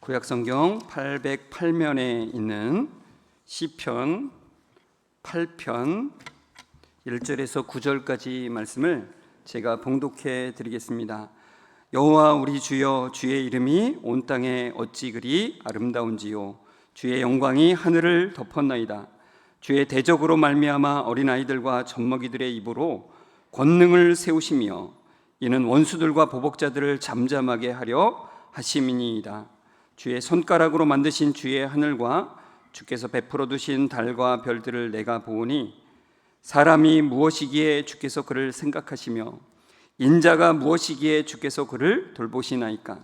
구약성경 808면에 있는 시편 8편 1절에서 9절까지 말씀을 제가 봉독해 드리겠습니다. 여호와 우리 주여, 주의 이름이 온 땅에 어찌 그리 아름다운지요. 주의 영광이 하늘을 덮었나이다. 주의 대적으로 말미암아 어린아이들과 젖먹이들의 입으로 권능을 세우시며 이는 원수들과 보복자들을 잠잠하게 하려 하심이니이다. 주의 손가락으로 만드신 주의 하늘과 주께서 베풀어 두신 달과 별들을 내가 보오니 사람이 무엇이기에 주께서 그를 생각하시며 인자가 무엇이기에 주께서 그를 돌보시나이까.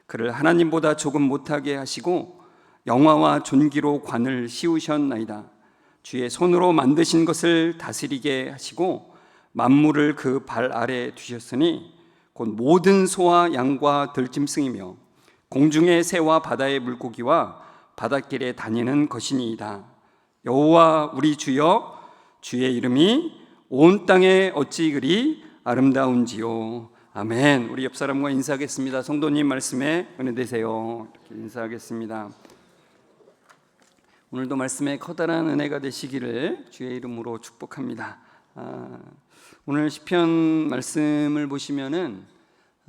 그를 하나님보다 조금 못하게 하시고 영화와 존귀로 관을 씌우셨나이다. 주의 손으로 만드신 것을 다스리게 하시고 만물을 그 발 아래 두셨으니 곧 모든 소와 양과 들짐승이며 공중의 새와 바다의 물고기와 바닷길에 다니는 것이니이다. 여호와 우리 주여, 주의 이름이 온 땅에 어찌 그리 아름다운지요. 아멘. 우리 옆 사람과 인사하겠습니다. 성도님 말씀에 은혜 되세요. 이렇게 인사하겠습니다. 오늘도 말씀에 커다란 은혜가 되시기를 주의 이름으로 축복합니다. 오늘 시편 말씀을 보시면은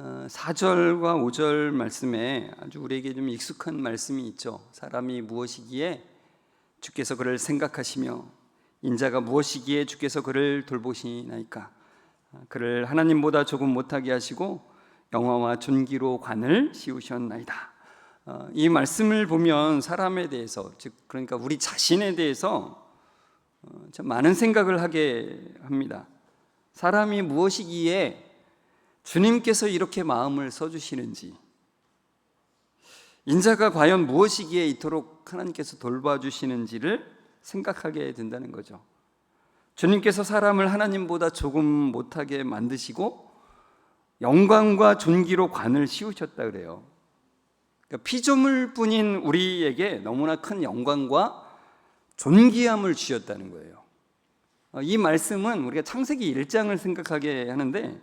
4절과 5절 말씀에 아주 우리에게 좀 익숙한 말씀이 있죠. 사람이 무엇이기에 주께서 그를 생각하시며 인자가 무엇이기에 주께서 그를 돌보시나이까. 그를 하나님보다 조금 못하게 하시고 영화와 존귀로 관을 씌우셨나이다. 이 말씀을 보면 사람에 대해서, 즉 그러니까 우리 자신에 대해서 참 많은 생각을 하게 합니다. 사람이 무엇이기에 주님께서 이렇게 마음을 써주시는지, 인자가 과연 무엇이기에 이토록 하나님께서 돌봐주시는지를 생각하게 된다는 거죠. 주님께서 사람을 하나님보다 조금 못하게 만드시고 영광과 존귀로 관을 씌우셨다 그래요. 그러니까 피조물뿐인 우리에게 너무나 큰 영광과 존귀함을 주셨다는 거예요. 이 말씀은 우리가 창세기 1장을 생각하게 하는데,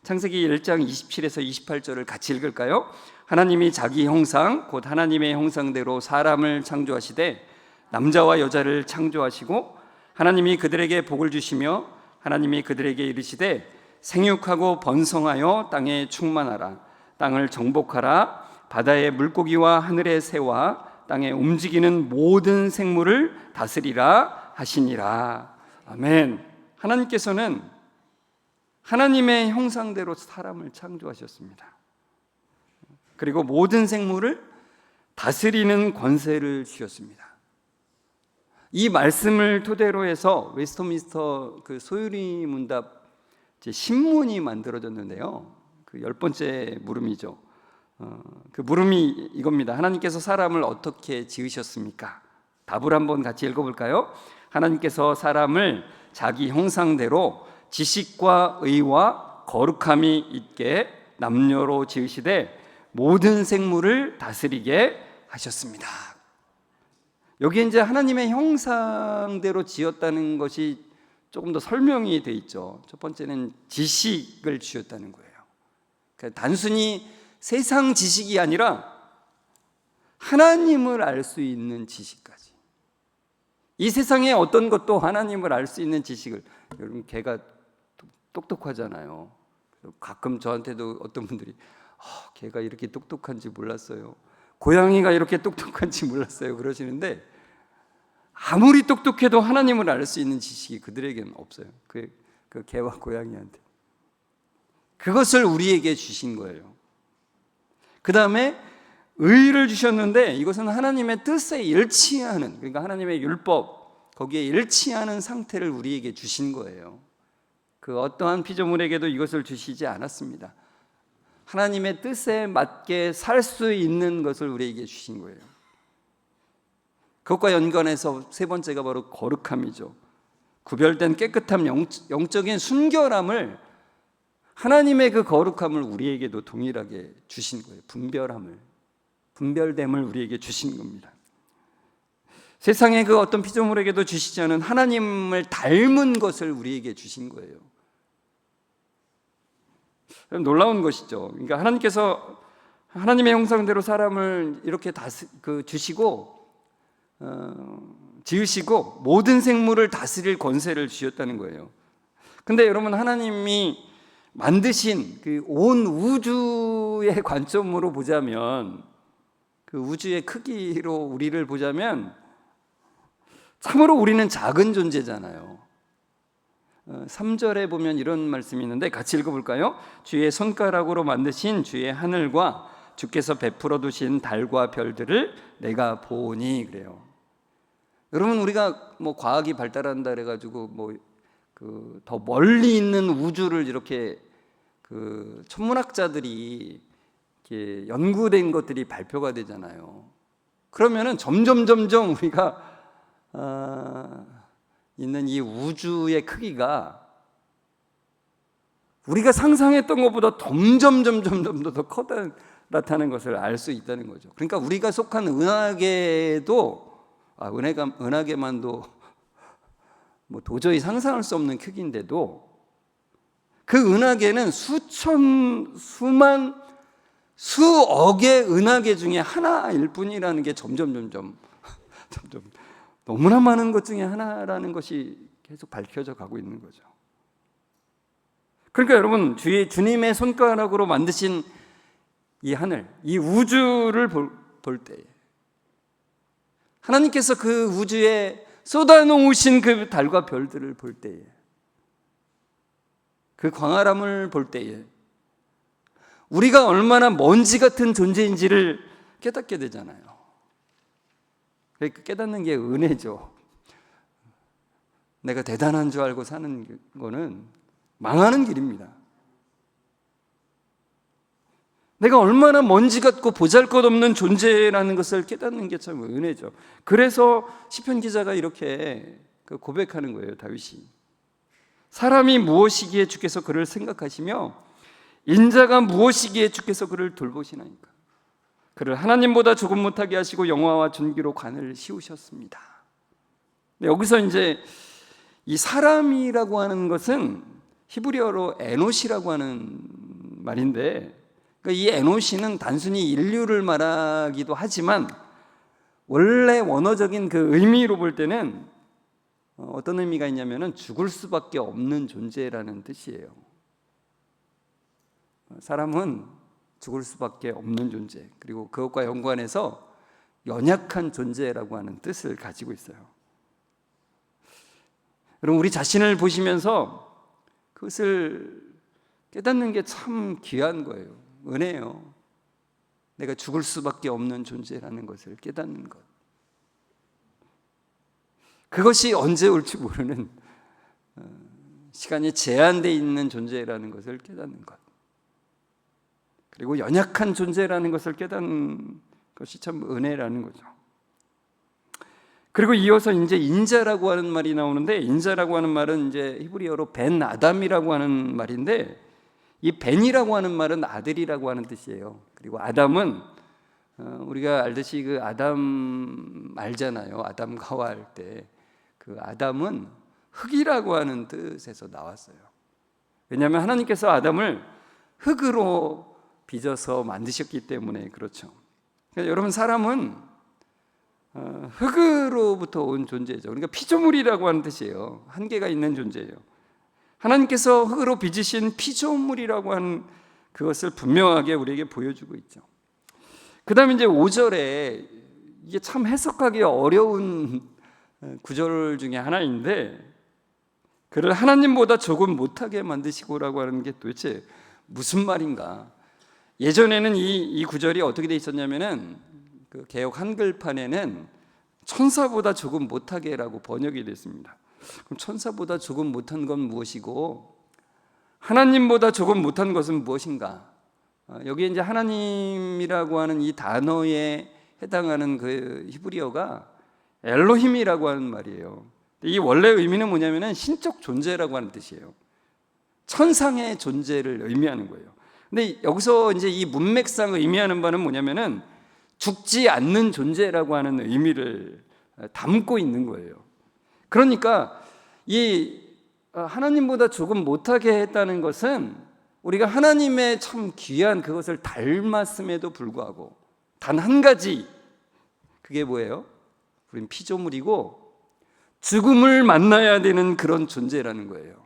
창세기 1장 27에서 28절을 같이 읽을까요? 하나님이 자기 형상 곧 하나님의 형상대로 사람을 창조하시되 남자와 여자를 창조하시고 하나님이 그들에게 복을 주시며 하나님이 그들에게 이르시되 생육하고 번성하여 땅에 충만하라. 땅을 정복하라. 바다의 물고기와 하늘의 새와 땅에 움직이는 모든 생물을 다스리라 하시니라. 아멘. 하나님께서는 하나님의 형상대로 사람을 창조하셨습니다. 그리고 모든 생물을 다스리는 권세를 주셨습니다. 이 말씀을 토대로 해서 웨스트민스터 그 소유리 문답 신문이 만들어졌는데요. 그 10번째 물음이죠. 그 물음이 이겁니다. 하나님께서 사람을 어떻게 지으셨습니까? 답을 한번 같이 읽어볼까요? 하나님께서 사람을 자기 형상대로 지식과 의와 거룩함이 있게 남녀로 지으시되 모든 생물을 다스리게 하셨습니다. 여기에 이제 하나님의 형상대로 지었다는 것이 조금 더 설명이 돼 있죠. 첫 번째는 지식을 주셨다는 거예요. 그러니까 단순히 세상 지식이 아니라 하나님을 알 수 있는 지식까지. 이 세상에 어떤 것도 하나님을 알 수 있는 지식을, 여러분 개가 똑똑하잖아요. 가끔 저한테도 어떤 분들이 걔가 이렇게 똑똑한지 몰랐어요. 고양이가 이렇게 똑똑한지 몰랐어요. 그러시는데 아무리 똑똑해도 하나님을 알 수 있는 지식이 그들에게는 없어요. 그 개와 고양이한테. 그것을 우리에게 주신 거예요. 그 다음에 의를 주셨는데 이것은 하나님의 뜻에 일치하는, 그러니까 하나님의 율법, 거기에 일치하는 상태를 우리에게 주신 거예요. 그 어떠한 피조물에게도 이것을 주시지 않았습니다. 하나님의 뜻에 맞게 살 수 있는 것을 우리에게 주신 거예요. 그것과 연관해서 세 번째가 바로 거룩함이죠. 구별된 깨끗함, 영적인 순결함을, 하나님의 그 거룩함을 우리에게도 동일하게 주신 거예요. 분별됨을 우리에게 주신 겁니다. 세상의 그 어떤 피조물에게도 주시지 않은 하나님을 닮은 것을 우리에게 주신 거예요. 놀라운 것이죠. 그러니까 하나님께서 하나님의 형상대로 사람을 이렇게 주시고 지으시고 모든 생물을 다스릴 권세를 주셨다는 거예요. 근데 여러분, 하나님이 만드신 그 온 우주의 관점으로 보자면, 그 우주의 크기로 우리를 보자면 참으로 우리는 작은 존재잖아요. 3절에 보면 이런 말씀이 있는데 같이 읽어볼까요? 주의 손가락으로 만드신 주의 하늘과 주께서 베풀어 두신 달과 별들을 내가 보니, 그래요. 여러분, 우리가 뭐 과학이 발달한다 그래가지고 뭐 더 멀리 있는 우주를 이렇게 천문학자들이 이렇게 연구된 것들이 발표가 되잖아요. 그러면은 점점 우리가 있는 이 우주의 크기가 우리가 상상했던 것보다 점점 더 커다랗다는 것을 알 수 있다는 거죠. 그러니까 우리가 속한 은하계만도 뭐 도저히 상상할 수 없는 크기인데도 그 은하계는 수억의 은하계 중에 하나일 뿐이라는 게 점점 너무나 많은 것 중에 하나라는 것이 계속 밝혀져 가고 있는 거죠. 그러니까 여러분, 주님의 손가락으로 만드신 이 하늘, 이 우주를 볼 때, 하나님께서 그 우주에 쏟아놓으신 그 달과 별들을 볼 때에, 그 광활함을 볼 때에 우리가 얼마나 먼지 같은 존재인지를 깨닫게 되잖아요. 깨닫는 게 은혜죠. 내가 대단한 줄 알고 사는 거는 망하는 길입니다. 내가 얼마나 먼지 같고 보잘것없는 존재라는 것을 깨닫는 게 참 은혜죠. 그래서 시편 기자가 이렇게 고백하는 거예요. 다윗이 사람이 무엇이기에 주께서 그를 생각하시며 인자가 무엇이기에 주께서 그를 돌보시나이까. 그를 하나님보다 조금 못하게 하시고 영화와 존귀로 관을 씌우셨습니다. 여기서 이제 이 사람이라고 하는 것은 히브리어로 에노시라고 하는 말인데, 그러니까 이 에노시는 단순히 인류를 말하기도 하지만 원래 원어적인 그 의미로 볼 때는 어떤 의미가 있냐면은 죽을 수밖에 없는 존재라는 뜻이에요. 사람은 죽을 수밖에 없는 존재, 그리고 그것과 연관해서 연약한 존재라고 하는 뜻을 가지고 있어요. 여러분, 우리 자신을 보시면서 그것을 깨닫는 게 참 귀한 거예요. 은혜예요. 내가 죽을 수밖에 없는 존재라는 것을 깨닫는 것. 그것이 언제 올지 모르는 시간이 제한되어 있는 존재라는 것을 깨닫는 것. 그리고 연약한 존재라는 것을 깨닫는 것이 참 은혜라는 거죠. 그리고 이어서 이제 인자라고 하는 말이 나오는데, 인자라고 하는 말은 이제 히브리어로 벤 아담이라고 하는 말인데, 이 벤이라고 하는 말은 아들이라고 하는 뜻이에요. 그리고 아담은 우리가 알듯이 그 아담 알잖아요. 아담과 하와 할 때 그 아담은 흙이라고 하는 뜻에서 나왔어요. 왜냐하면 하나님께서 아담을 흙으로 빚어서 만드셨기 때문에 그렇죠. 그러니까 여러분, 사람은 흙으로부터 온 존재죠. 그러니까 피조물이라고 하는 뜻이에요. 한계가 있는 존재예요. 하나님께서 흙으로 빚으신 피조물이라고 하는 그것을 분명하게 우리에게 보여주고 있죠. 그 다음에 이제 5절에 이게 참 해석하기 어려운 구절 중에 하나인데, 그를 하나님보다 조금 못하게 만드시고라고 하는 게 도대체 무슨 말인가? 예전에는 이 구절이 어떻게 돼 있었냐면은 그 개역 한글판에는 천사보다 조금 못하게라고 번역이 됐습니다. 그럼 천사보다 조금 못한 건 무엇이고 하나님보다 조금 못한 것은 무엇인가? 여기에 이제 하나님이라고 하는 이 단어에 해당하는 그 히브리어가 엘로힘이라고 하는 말이에요. 이 원래 의미는 뭐냐면은 신적 존재라고 하는 뜻이에요. 천상의 존재를 의미하는 거예요. 근데 여기서 이제 이 문맥상 의미하는 바는 뭐냐면은 죽지 않는 존재라고 하는 의미를 담고 있는 거예요. 그러니까 이 하나님보다 조금 못하게 했다는 것은 우리가 하나님의 참 귀한 그것을 닮았음에도 불구하고 단 한 가지, 그게 뭐예요? 우린 피조물이고 죽음을 만나야 되는 그런 존재라는 거예요.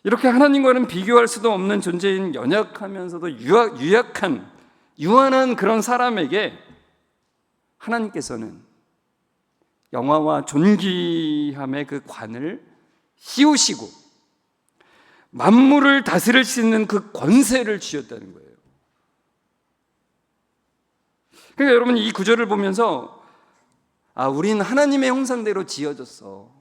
이렇게 하나님과는 비교할 수도 없는 존재인 연약하면서도 유약한, 유한한 그런 사람에게 하나님께서는 영화와 존귀함의 그 관을 씌우시고 만물을 다스릴 수 있는 그 권세를 주셨다는 거예요. 그러니까 여러분, 이 구절을 보면서 우린 하나님의 형상대로 지어졌어.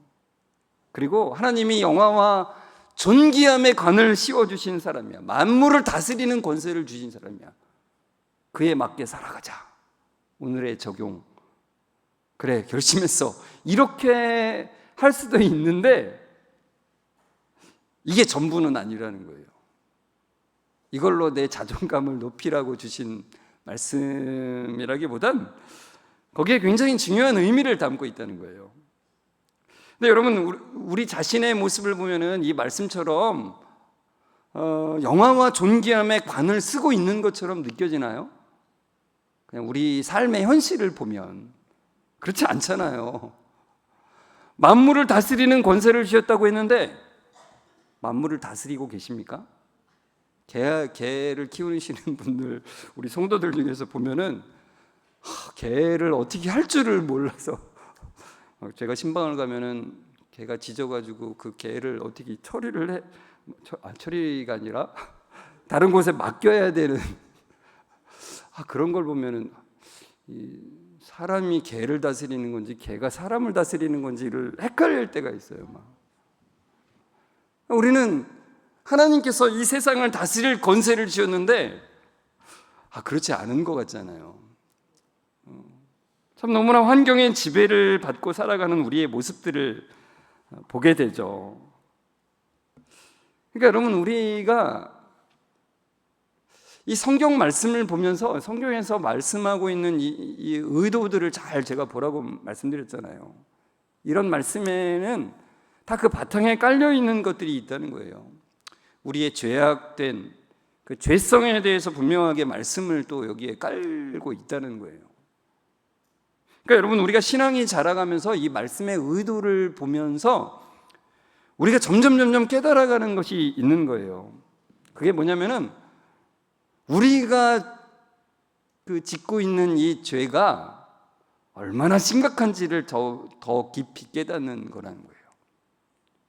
그리고 하나님이 영화와 존귀함의 관을 씌워주신 사람이야. 만물을 다스리는 권세를 주신 사람이야. 그에 맞게 살아가자. 오늘의 적용. 그래, 결심했어. 이렇게 할 수도 있는데 이게 전부는 아니라는 거예요. 이걸로 내 자존감을 높이라고 주신 말씀이라기보단 거기에 굉장히 중요한 의미를 담고 있다는 거예요. 근데 여러분, 우리 자신의 모습을 보면은 이 말씀처럼 영화와 존귀함의 관을 쓰고 있는 것처럼 느껴지나요? 그냥 우리 삶의 현실을 보면 그렇지 않잖아요. 만물을 다스리는 권세를 주셨다고 했는데 만물을 다스리고 계십니까? 개를 키우시는 분들, 우리 성도들 중에서 보면은 개를 어떻게 할 줄을 몰라서 제가 신방을 가면은 개가 짖어가지고 그 개를 어떻게 처리를 해, 처리가 아니라 다른 곳에 맡겨야 되는 그런 걸 보면은 사람이 개를 다스리는 건지 개가 사람을 다스리는 건지를 헷갈릴 때가 있어요. 우리는 하나님께서 이 세상을 다스릴 권세를 주셨는데 그렇지 않은 것 같잖아요. 참 너무나 환경의 지배를 받고 살아가는 우리의 모습들을 보게 되죠. 그러니까 여러분, 우리가 이 성경 말씀을 보면서 성경에서 말씀하고 있는 이 의도들을 잘 제가 보라고 말씀드렸잖아요. 이런 말씀에는 다 그 바탕에 깔려 있는 것들이 있다는 거예요. 우리의 죄악된 그 죄성에 대해서 분명하게 말씀을 또 여기에 깔고 있다는 거예요. 그러니까 여러분, 우리가 신앙이 자라가면서 이 말씀의 의도를 보면서 우리가 점점 깨달아가는 것이 있는 거예요. 그게 뭐냐면은 우리가 그 짓고 있는 이 죄가 얼마나 심각한지를 더 깊이 깨닫는 거라는 거예요.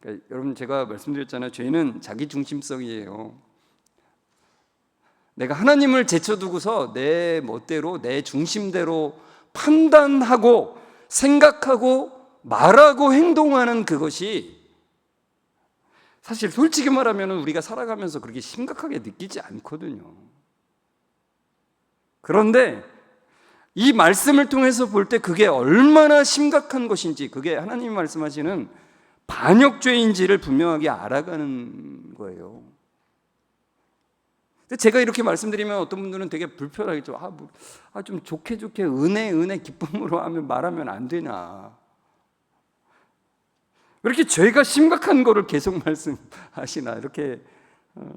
그러니까 여러분, 제가 말씀드렸잖아요. 죄는 자기중심성이에요. 내가 하나님을 제쳐두고서 내 멋대로, 내 중심대로 판단하고 생각하고 말하고 행동하는 그것이 사실 솔직히 말하면 우리가 살아가면서 그렇게 심각하게 느끼지 않거든요. 그런데 이 말씀을 통해서 볼 때 그게 얼마나 심각한 것인지, 그게 하나님이 말씀하시는 반역죄인지를 분명하게 알아가는 거예요. 근데 제가 이렇게 말씀드리면 어떤 분들은 되게 불편하겠죠. 좀 좋게 은혜 기쁨으로 말하면 안 되나. 왜 이렇게 죄가 심각한 거를 계속 말씀하시나, 이렇게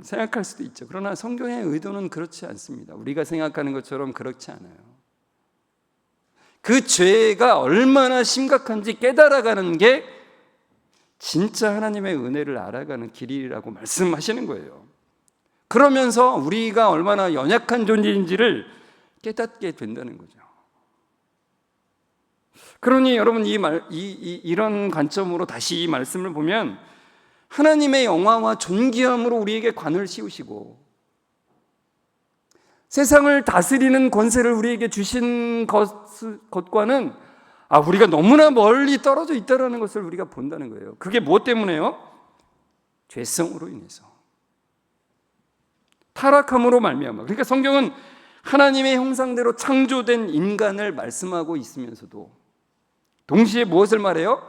생각할 수도 있죠. 그러나 성경의 의도는 그렇지 않습니다. 우리가 생각하는 것처럼 그렇지 않아요. 그 죄가 얼마나 심각한지 깨달아가는 게 진짜 하나님의 은혜를 알아가는 길이라고 말씀하시는 거예요. 그러면서 우리가 얼마나 연약한 존재인지를 깨닫게 된다는 거죠. 그러니 여러분, 이런 관점으로 다시 이 말씀을 보면 하나님의 영화와 존귀함으로 우리에게 관을 씌우시고 세상을 다스리는 권세를 우리에게 주신 것과는 우리가 너무나 멀리 떨어져 있다는 것을 우리가 본다는 거예요. 그게 무엇 때문에요? 죄성으로 인해서, 타락함으로 말미암아. 그러니까 성경은 하나님의 형상대로 창조된 인간을 말씀하고 있으면서도 동시에 무엇을 말해요?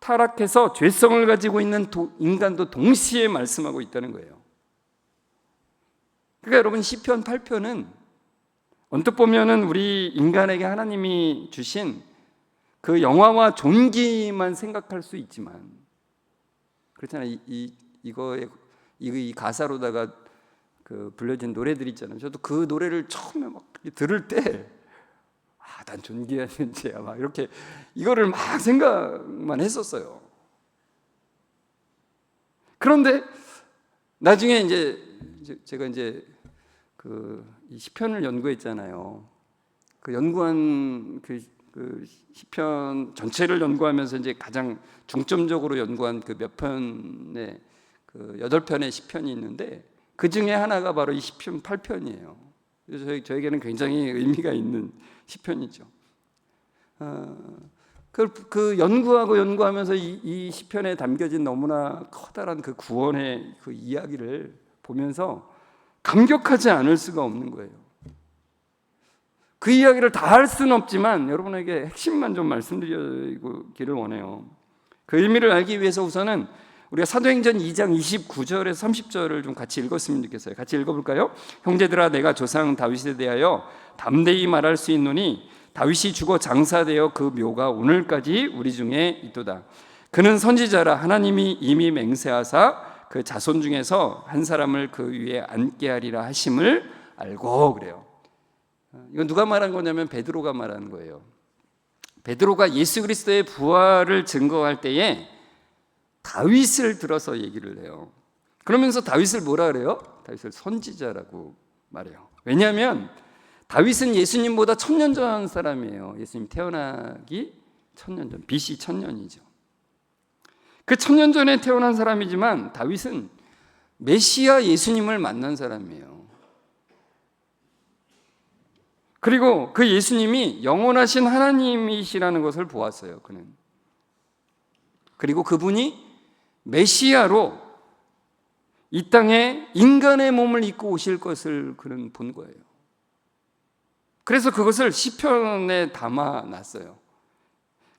타락해서 죄성을 가지고 있는 인간도 동시에 말씀하고 있다는 거예요. 그러니까 여러분, 시편 8편은 언뜻 보면은 우리 인간에게 하나님이 주신 그 영화와 존귀만 생각할 수 있지만 그렇잖아요. 이 가사로다가 그 불려진 노래들 있잖아요. 저도 그 노래를 처음에 막 들을 때, 난 존귀한 죄야, 막 이렇게 이거를 막 생각만 했었어요. 그런데 나중에 이제 제가 이제 이 시편을 연구했잖아요. 그 연구한 그 시편 전체를 연구하면서 이제 가장 중점적으로 연구한 그 몇 편의 그 8편의 시편이 있는데, 그 중에 하나가 바로 이 시편 8편이에요. 그래서 저에게는 굉장히 의미가 있는 시편이죠. 그 연구하면서 이 시편에 담겨진 너무나 커다란 그 구원의 그 이야기를 보면서 감격하지 않을 수가 없는 거예요. 그 이야기를 다 할 수는 없지만 여러분에게 핵심만 좀 말씀드리기를 원해요. 그 의미를 알기 위해서 우선은 우리가 사도행전 2장 29절에서 30절을 좀 같이 읽었으면 좋겠어요. 같이 읽어볼까요? 형제들아, 내가 조상 다윗에 대하여 담대히 말할 수 있노니 다윗이 죽어 장사되어 그 묘가 오늘까지 우리 중에 있도다. 그는 선지자라 하나님이 이미 맹세하사 그 자손 중에서 한 사람을 그 위에 앉게 하리라 하심을 알고. 그래요. 이건 누가 말한 거냐면 베드로가 말한 거예요. 베드로가 예수 그리스도의 부활을 증거할 때에 다윗을 들어서 얘기를 해요. 그러면서 다윗을 뭐라 그래요? 다윗을 선지자라고 말해요. 왜냐하면 다윗은 예수님보다 1000년 전 사람이에요. 예수님 태어나기 1000년 전, BC 1000년이죠. 그 1000년 전에 태어난 사람이지만 다윗은 메시아 예수님을 만난 사람이에요. 그리고 그 예수님이 영원하신 하나님이시라는 것을 보았어요. 그는. 그리고 그분이 메시아로 이 땅에 인간의 몸을 입고 오실 것을 그는 본 거예요. 그래서 그것을 시편에 담아놨어요.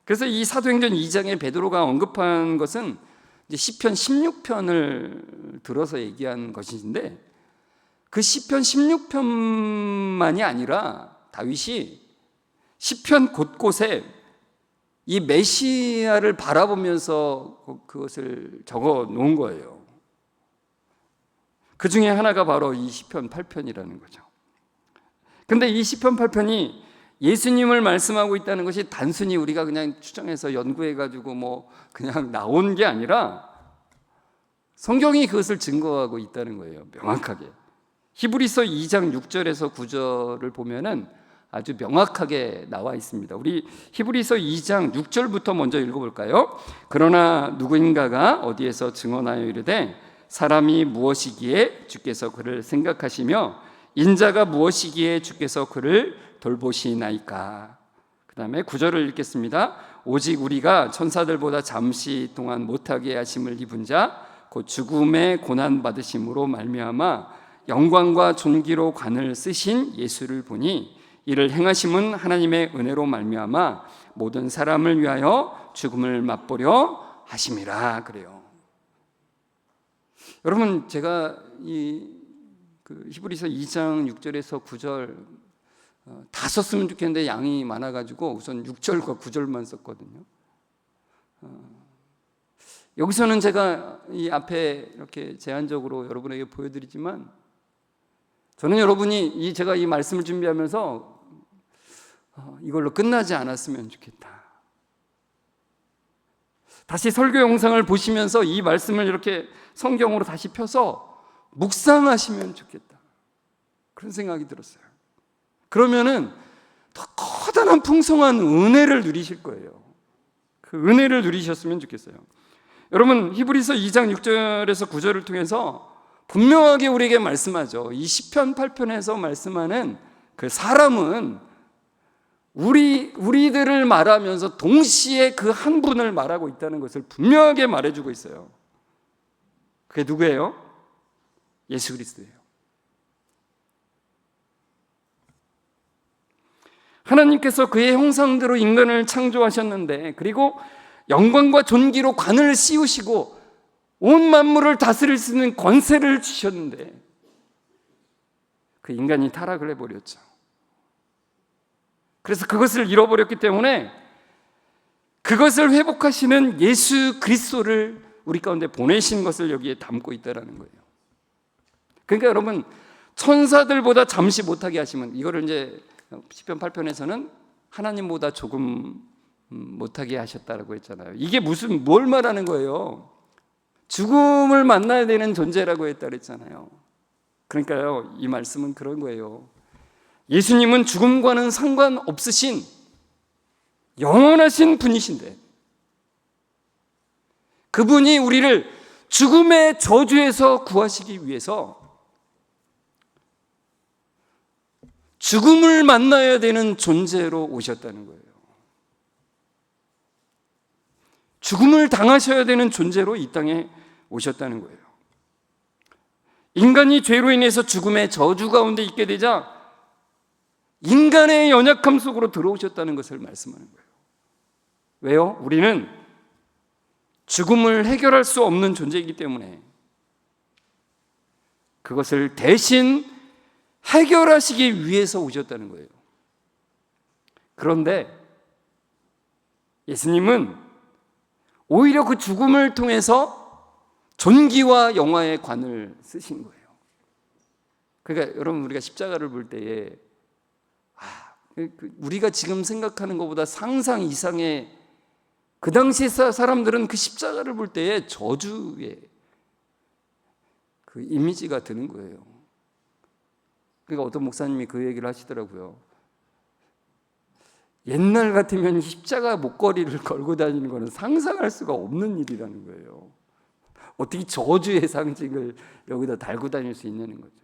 그래서 이 사도행전 2장에 베드로가 언급한 것은 이제 시편 16편을 들어서 얘기한 것인데, 그 시편 16편만이 아니라 다윗이 시편 곳곳에 이 메시아를 바라보면서 그것을 적어 놓은 거예요. 그 중에 하나가 바로 이 시편 8편이라는 거죠. 근데 이 시편 8편이 예수님을 말씀하고 있다는 것이 단순히 우리가 그냥 추정해서 연구해가지고 뭐 그냥 나온 게 아니라 성경이 그것을 증거하고 있다는 거예요. 명확하게. 히브리서 2장 6절에서 9절을 보면은 아주 명확하게 나와 있습니다. 우리 히브리서 2장 6절부터 먼저 읽어볼까요? 그러나 누구인가가 어디에서 증언하여 이르되 사람이 무엇이기에 주께서 그를 생각하시며 인자가 무엇이기에 주께서 그를 돌보시나이까. 그 다음에 9절을 읽겠습니다. 오직 우리가 천사들보다 잠시 동안 못하게 하심을 입은 자 곧 죽음의 고난 받으심으로 말미암아 영광과 존귀로 관을 쓰신 예수를 보니 이를 행하심은 하나님의 은혜로 말미암아 모든 사람을 위하여 죽음을 맛보려 하심이라. 그래요. 여러분, 제가 히브리서 2장 6절에서 9절 다 썼으면 좋겠는데 양이 많아가지고 우선 6절과 9절만 썼거든요. 여기서는 제가 이 앞에 이렇게 제한적으로 여러분에게 보여드리지만, 저는 여러분이 제가 이 말씀을 준비하면서 이걸로 끝나지 않았으면 좋겠다. 다시 설교 영상을 보시면서 이 말씀을 이렇게 성경으로 다시 펴서 묵상하시면 좋겠다. 그런 생각이 들었어요. 그러면은 더 커다란 풍성한 은혜를 누리실 거예요. 그 은혜를 누리셨으면 좋겠어요. 여러분, 히브리서 2장 6절에서 9절을 통해서 분명하게 우리에게 말씀하죠. 이 시편 8편에서 말씀하는 그 사람은 우리들을 말하면서 동시에 그 한 분을 말하고 있다는 것을 분명하게 말해주고 있어요. 그게 누구예요? 예수 그리스도예요. 하나님께서 그의 형상대로 인간을 창조하셨는데, 그리고 영광과 존귀로 관을 씌우시고 온 만물을 다스릴 수 있는 권세를 주셨는데 그 인간이 타락을 해버렸죠. 그래서 그것을 잃어버렸기 때문에 그것을 회복하시는 예수 그리스도를 우리 가운데 보내신 것을 여기에 담고 있다라는 거예요. 그러니까 여러분, 천사들보다 잠시 못하게 하시면, 이거를 이제 시편 8편에서는 하나님보다 조금 못하게 하셨다라고 했잖아요. 이게 뭘 말하는 거예요? 죽음을 만나야 되는 존재라고 했다 그랬잖아요. 그러니까요, 이 말씀은 그런 거예요. 예수님은 죽음과는 상관없으신 영원하신 분이신데, 그분이 우리를 죽음의 저주에서 구하시기 위해서 죽음을 만나야 되는 존재로 오셨다는 거예요. 죽음을 당하셔야 되는 존재로 이 땅에 오셨다는 거예요. 인간이 죄로 인해서 죽음의 저주 가운데 있게 되자 인간의 연약함 속으로 들어오셨다는 것을 말씀하는 거예요. 왜요? 우리는 죽음을 해결할 수 없는 존재이기 때문에 그것을 대신 해결하시기 위해서 오셨다는 거예요. 그런데 예수님은 오히려 그 죽음을 통해서 존귀와 영화의 관을 쓰신 거예요. 그러니까 여러분, 우리가 십자가를 볼 때에 우리가 지금 생각하는 것보다 상상 이상의, 그 당시 사람들은 그 십자가를 볼 때에 저주의 그 이미지가 드는 거예요. 그러니까 어떤 목사님이 그 얘기를 하시더라고요. 옛날 같으면 십자가 목걸이를 걸고 다니는 것은 상상할 수가 없는 일이라는 거예요. 어떻게 저주의 상징을 여기다 달고 다닐 수 있냐는 거죠.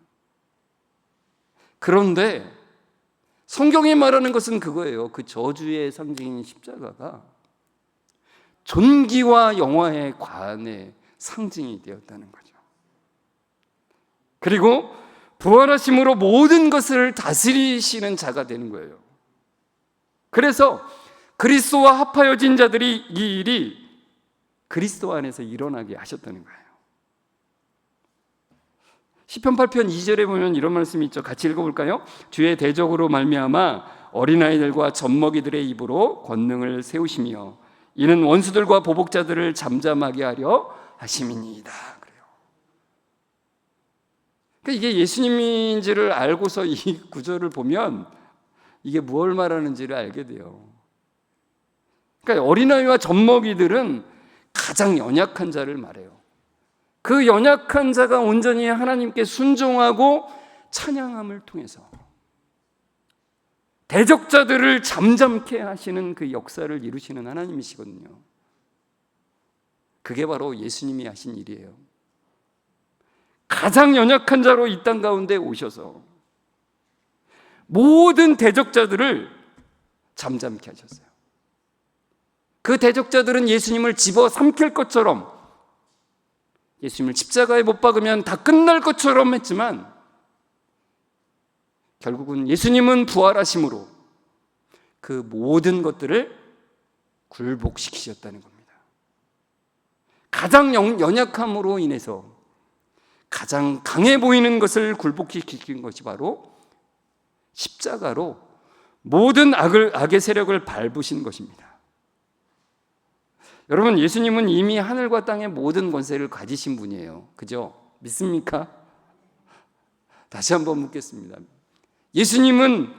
그런데 성경이 말하는 것은 그거예요. 그 저주의 상징인 십자가가 존귀와 영화의 관의 상징이 되었다는 거죠. 그리고 부활하심으로 모든 것을 다스리시는 자가 되는 거예요. 그래서 그리스도와 합하여진 자들이 이 일이 그리스도 안에서 일어나게 하셨다는 거예요. 시편 8편 2절에 보면 이런 말씀이 있죠. 같이 읽어볼까요? 주의 대적으로 말미암아 어린아이들과 젖먹이들의 입으로 권능을 세우시며 이는 원수들과 보복자들을 잠잠하게 하려 하심이니이다. 그래요. 그러니까 이게 예수님인지를 알고서 이 구절을 보면 이게 무엇을 말하는지를 알게 돼요. 그러니까 어린아이와 젖먹이들은 가장 연약한 자를 말해요. 그 연약한 자가 온전히 하나님께 순종하고 찬양함을 통해서 대적자들을 잠잠케 하시는 그 역사를 이루시는 하나님이시거든요. 그게 바로 예수님이 하신 일이에요. 가장 연약한 자로 이 땅 가운데 오셔서 모든 대적자들을 잠잠케 하셨어요. 그 대적자들은 예수님을 집어삼킬 것처럼, 예수님을 십자가에 못 박으면 다 끝날 것처럼 했지만 결국은 예수님은 부활하심으로 그 모든 것들을 굴복시키셨다는 겁니다. 가장 연약함으로 인해서 가장 강해 보이는 것을 굴복시킨 것이 바로 십자가로 모든 악의 세력을 밟으신 것입니다. 여러분, 예수님은 이미 하늘과 땅의 모든 권세를 가지신 분이에요. 그죠? 믿습니까? 다시 한번 묻겠습니다. 예수님은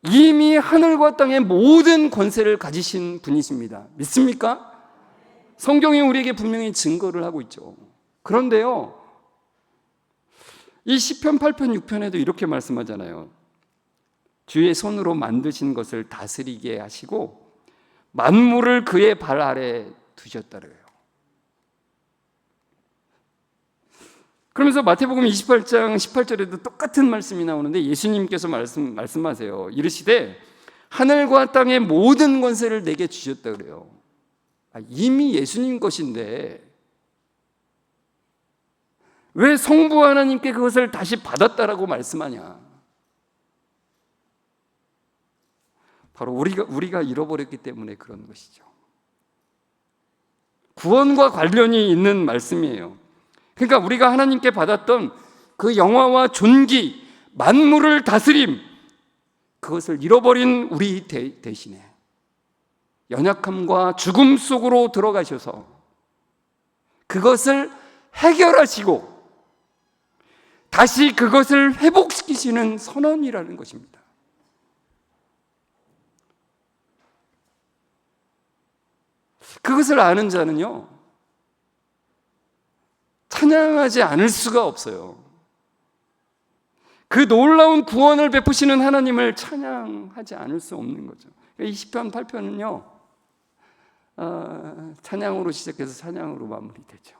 이미 하늘과 땅의 모든 권세를 가지신 분이십니다. 믿습니까? 성경이 우리에게 분명히 증거를 하고 있죠. 그런데요, 이 시편 8편 6편에도 이렇게 말씀하잖아요. 주의 손으로 만드신 것을 다스리게 하시고 만물을 그의 발 아래 두셨다래요. 그러면서 마태복음 28장 18절에도 똑같은 말씀이 나오는데 예수님께서 말씀하세요. 이르시되 하늘과 땅의 모든 권세를 내게 주셨다 그래요. 이미 예수님 것인데 왜 성부 하나님께 그것을 다시 받았다라고 말씀하냐? 바로 우리가 잃어버렸기 때문에 그런 것이죠. 구원과 관련이 있는 말씀이에요. 그러니까 우리가 하나님께 받았던 그 영화와 존귀, 만물을 다스림, 그것을 잃어버린 우리 대신에 연약함과 죽음 속으로 들어가셔서 그것을 해결하시고 다시 그것을 회복시키시는 선언이라는 것입니다. 그것을 아는 자는요, 찬양하지 않을 수가 없어요. 그 놀라운 구원을 베푸시는 하나님을 찬양하지 않을 수 없는 거죠. 이 시편 8편은요, 찬양으로 시작해서 찬양으로 마무리되죠.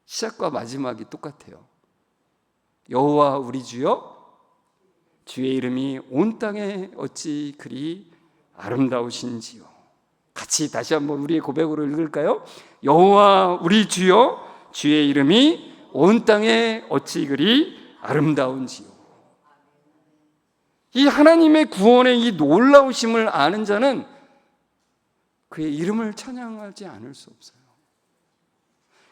시작과 마지막이 똑같아요. 여호와 우리 주여, 주의 이름이 온 땅에 어찌 그리 아름다우신지요. 같이 다시 한번 우리의 고백으로 읽을까요? 여호와 우리 주여, 주의 이름이 온 땅에 어찌 그리 아름다운지요. 이 하나님의 구원의 이 놀라우심을 아는 자는 그의 이름을 찬양하지 않을 수 없어요.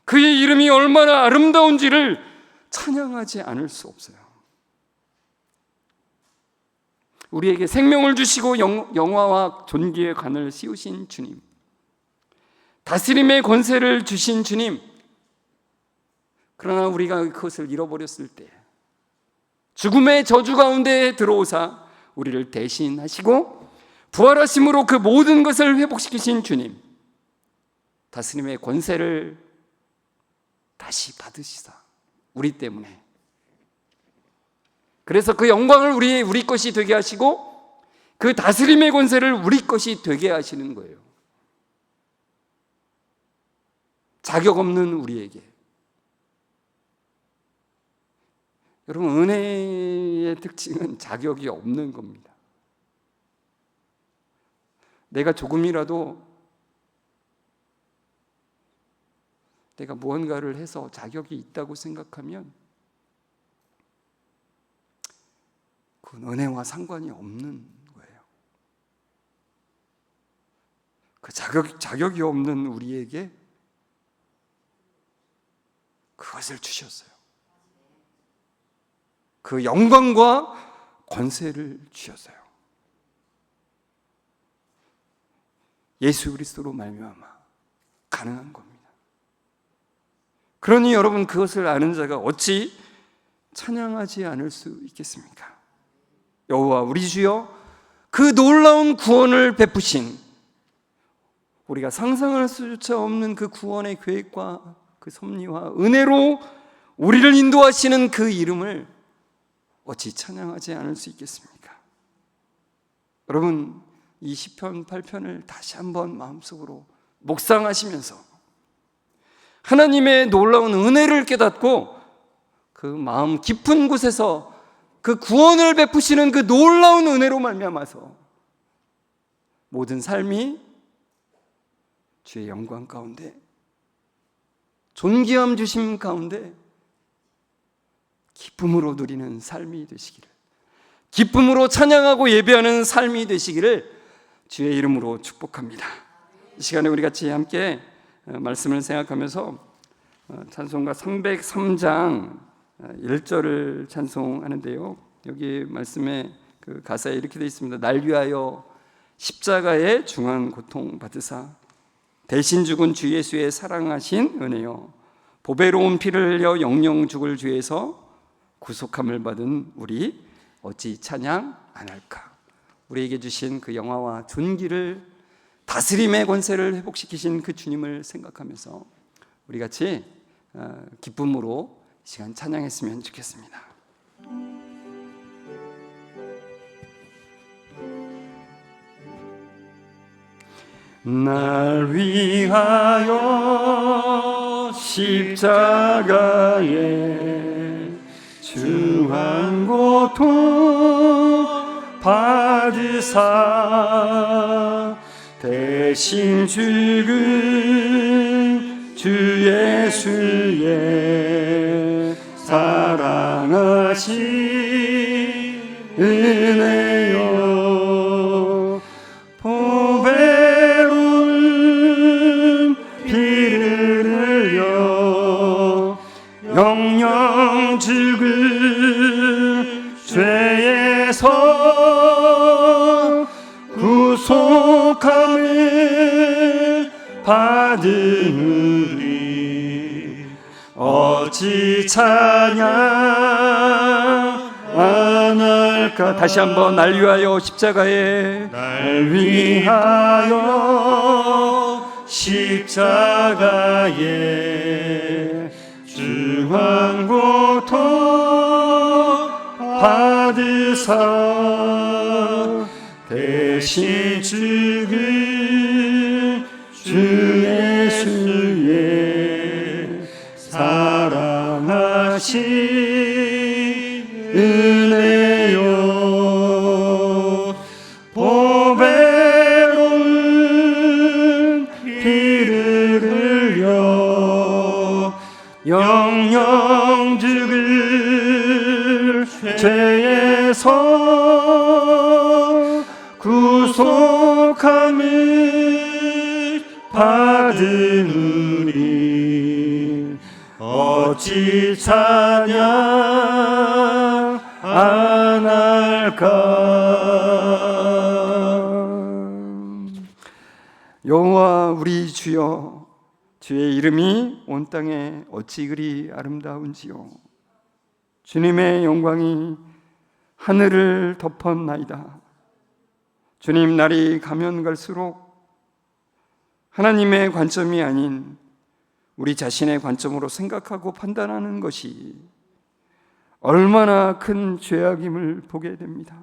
그의 이름이 얼마나 아름다운지를 찬양하지 않을 수 없어요. 우리에게 생명을 주시고 영화와 존귀의 관을 씌우신 주님, 다스림의 권세를 주신 주님, 그러나 우리가 그것을 잃어버렸을 때 죽음의 저주 가운데 들어오사 우리를 대신하시고 부활하심으로 그 모든 것을 회복시키신 주님, 다스림의 권세를 다시 받으시사 우리 때문에, 그래서 그 영광을 우리 것이 되게 하시고 그 다스림의 권세를 우리 것이 되게 하시는 거예요. 자격 없는 우리에게. 여러분, 은혜의 특징은 자격이 없는 겁니다. 내가 조금이라도 내가 무언가를 해서 자격이 있다고 생각하면 그건 은혜와 상관이 없는 거예요. 그 자격이 없는 우리에게 그것을 주셨어요. 그 영광과 권세를 주셨어요. 예수 그리스도로 말미암아 가능한 겁니다. 그러니 여러분, 그것을 아는 자가 어찌 찬양하지 않을 수 있겠습니까? 여호와 우리 주여, 그 놀라운 구원을 베푸신, 우리가 상상할 수조차 없는 그 구원의 계획과 그 섭리와 은혜로 우리를 인도하시는 그 이름을 어찌 찬양하지 않을 수 있겠습니까? 여러분, 이 시편 8편을 다시 한번 마음속으로 묵상하시면서 하나님의 놀라운 은혜를 깨닫고 그 마음 깊은 곳에서 그 구원을 베푸시는 그 놀라운 은혜로 말미암아서 모든 삶이 주의 영광 가운데, 존귀함 주심 가운데 기쁨으로 누리는 삶이 되시기를, 기쁨으로 찬양하고 예배하는 삶이 되시기를 주의 이름으로 축복합니다. 이 시간에 우리 같이 함께 말씀을 생각하면서 찬송가 303장 1절을 찬송하는데요, 여기 말씀에 그 가사에 이렇게 되어 있습니다. 날 위하여 십자가의 중한 고통 받으사 대신 죽은 주 예수의 사랑하신 은혜여, 보배로운 피를 흘려 영영 죽을 주에서 구속함을 받은 우리 어찌 찬양 안 할까. 우리에게 주신 그 영화와 존귀를, 다스림의 권세를 회복시키신 그 주님을 생각하면서 우리 같이 기쁨으로 이 시간 찬양했으면 좋겠습니다. 날 위하여 십자가에 중한 고통 받으사 대신 죽은 주 예수의 사랑하신 은혜여, 보배로운 피를 흘려 영영 죽을 죄에서 구속함을 받은 우리 어찌 찬양할까. 다시 한번 날 위하여 십자가에, 날 위하여 십자가에 중한 고통 받으사 대신 죽은 주 예수의 사랑하신 은혜요, 보배로운 피를 흘려 영영 죽을 죄에서 구속함을 받은 우리 어찌 찬양 안 할까. 여호와 우리 주여, 주의 이름이 온 땅에 어찌 그리 아름다운지요. 주님의 영광이 하늘을 덮었나이다. 주님, 날이 가면 갈수록 하나님의 관점이 아닌 우리 자신의 관점으로 생각하고 판단하는 것이 얼마나 큰 죄악임을 보게 됩니다.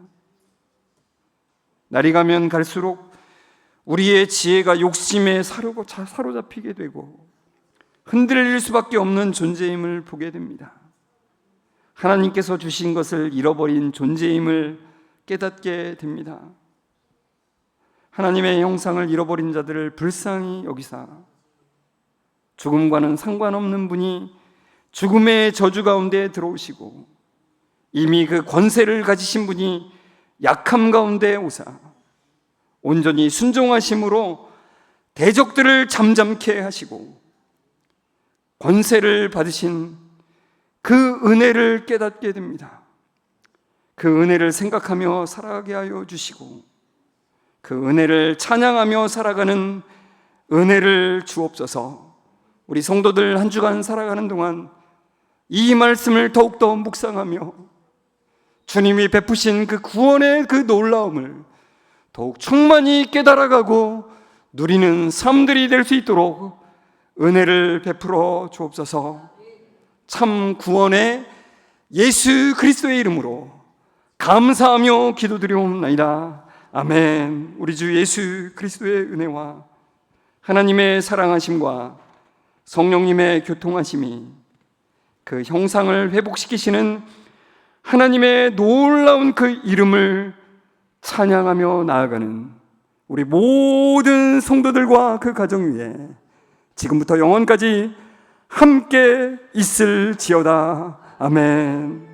날이 가면 갈수록 우리의 지혜가 욕심에 사로잡히게 되고 흔들릴 수밖에 없는 존재임을 보게 됩니다. 하나님께서 주신 것을 잃어버린 존재임을 깨닫게 됩니다. 하나님의 형상을 잃어버린 자들을 불쌍히 여기사 죽음과는 상관없는 분이 죽음의 저주 가운데 들어오시고 이미 그 권세를 가지신 분이 약함 가운데 오사 온전히 순종하심으로 대적들을 잠잠케 하시고 권세를 받으신 그 은혜를 깨닫게 됩니다. 그 은혜를 생각하며 살아가게 하여 주시고 그 은혜를 찬양하며 살아가는 은혜를 주옵소서. 우리 성도들 한 주간 살아가는 동안 이 말씀을 더욱더 묵상하며 주님이 베푸신 그 구원의 그 놀라움을 더욱 충만히 깨달아가고 누리는 삶들이 될 수 있도록 은혜를 베풀어 주옵소서. 참 구원의 예수 그리스도의 이름으로 감사하며 기도드리옵나이다. 아멘. 우리 주 예수 그리스도의 은혜와 하나님의 사랑하심과 성령님의 교통하심이 그 형상을 회복시키시는 하나님의 놀라운 그 이름을 찬양하며 나아가는 우리 모든 성도들과 그 가정 위에 지금부터 영원까지 함께 있을지어다. 아멘.